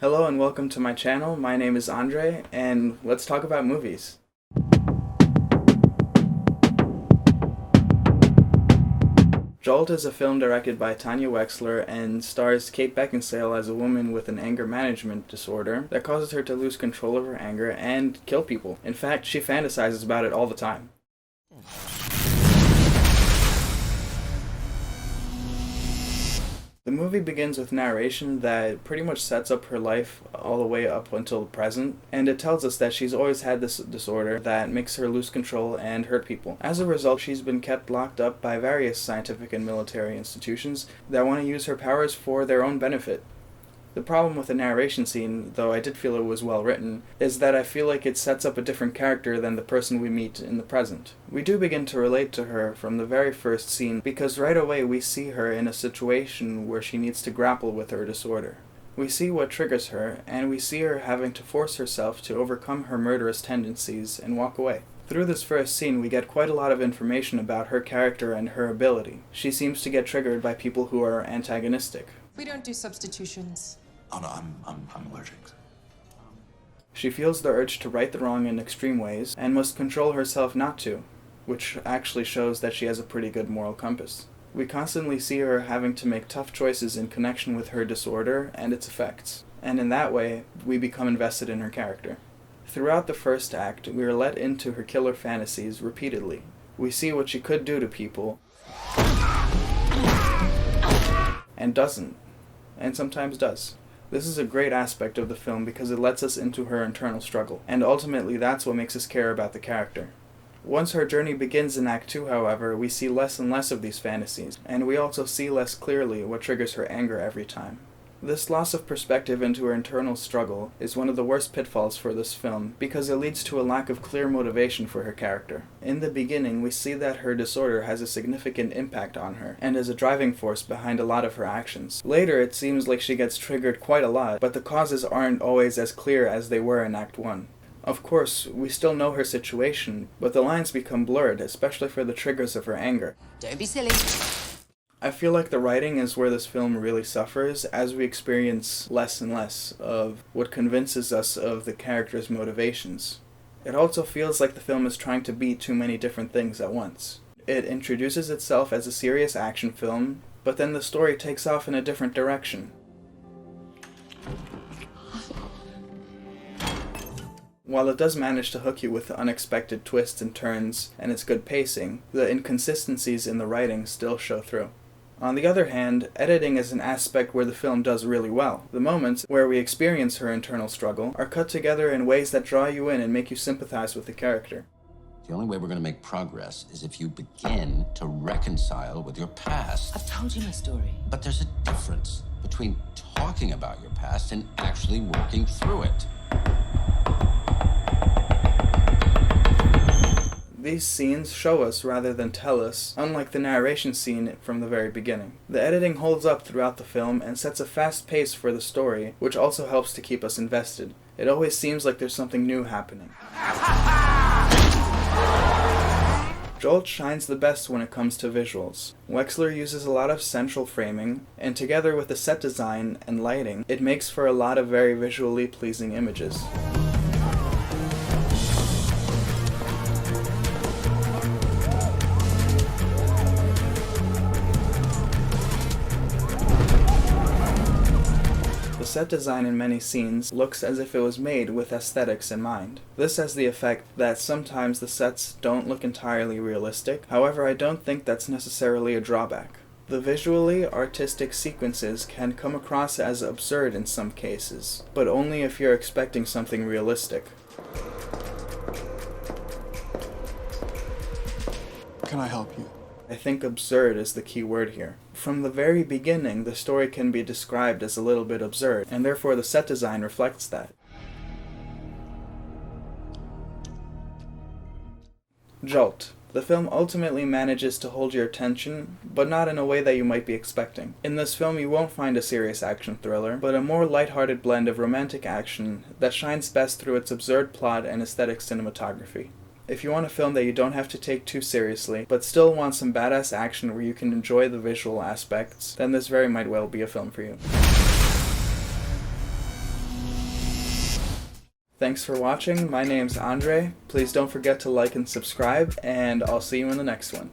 Hello and welcome to my channel. My name is Andre, and let's talk about movies. Jolt is a film directed by Tanya Wexler and stars Kate Beckinsale as a woman with an anger management disorder that causes her to lose control of her anger and kill people. In fact, she fantasizes about it all the time. The movie begins with narration that pretty much sets up her life all the way up until the present, and it tells us that she's always had this disorder that makes her lose control and hurt people. As a result, she's been kept locked up by various scientific and military institutions that want to use her powers for their own benefit. The problem with the narration scene, though I did feel it was well written, is that I feel like it sets up a different character than the person we meet in the present. We do begin to relate to her from the very first scene because right away we see her in a situation where she needs to grapple with her disorder. We see what triggers her, and we see her having to force herself to overcome her murderous tendencies and walk away. Through this first scene, we get quite a lot of information about her character and her ability. She seems to get triggered by people who are antagonistic. We don't do substitutions. Oh no, I'm allergic. She feels the urge to right the wrong in extreme ways, and must control herself not to, which actually shows that she has a pretty good moral compass. We constantly see her having to make tough choices in connection with her disorder and its effects, and in that way, we become invested in her character. Throughout the first act, we are let into her killer fantasies repeatedly. We see what she could do to people, and doesn't, and sometimes does. This is a great aspect of the film because it lets us into her internal struggle, and ultimately that's what makes us care about the character. Once her journey begins in Act 2, however, we see less and less of these fantasies, and we also see less clearly what triggers her anger every time. This loss of perspective into her internal struggle is one of the worst pitfalls for this film because it leads to a lack of clear motivation for her character. In the beginning, we see that her disorder has a significant impact on her and is a driving force behind a lot of her actions. Later, it seems like she gets triggered quite a lot, but the causes aren't always as clear as they were in Act 1. Of course, we still know her situation, but the lines become blurred, especially for the triggers of her anger. Don't be silly. I feel like the writing is where this film really suffers as we experience less and less of what convinces us of the character's motivations. It also feels like the film is trying to be too many different things at once. It introduces itself as a serious action film, but then the story takes off in a different direction. While it does manage to hook you with unexpected twists and turns and its good pacing, the inconsistencies in the writing still show through. On the other hand, editing is an aspect where the film does really well. The moments where we experience her internal struggle are cut together in ways that draw you in and make you sympathize with the character. The only way we're gonna make progress is if you begin to reconcile with your past. I've told you my story. But there's a difference between talking about your past and actually working through it. These scenes show us rather than tell us, unlike the narration scene from the very beginning. The editing holds up throughout the film and sets a fast pace for the story, which also helps to keep us invested. It always seems like there's something new happening. Jolt shines the best when it comes to visuals. Wexler uses a lot of central framing, and together with the set design and lighting, it makes for a lot of very visually pleasing images. The set design in many scenes looks as if it was made with aesthetics in mind. This has the effect that sometimes the sets don't look entirely realistic, however I don't think that's necessarily a drawback. The visually artistic sequences can come across as absurd in some cases, but only if you're expecting something realistic. Can I help you? I think absurd is the key word here. From the very beginning, the story can be described as a little bit absurd, and therefore the set design reflects that. Jolt. The film ultimately manages to hold your attention, but not in a way that you might be expecting. In this film you won't find a serious action thriller, but a more lighthearted blend of romantic action that shines best through its absurd plot and aesthetic cinematography. If you want a film that you don't have to take too seriously, but still want some badass action where you can enjoy the visual aspects, then this very might well be a film for you. Thanks for watching. My name's Andre. Please don't forget to like and subscribe, and I'll see you in the next one.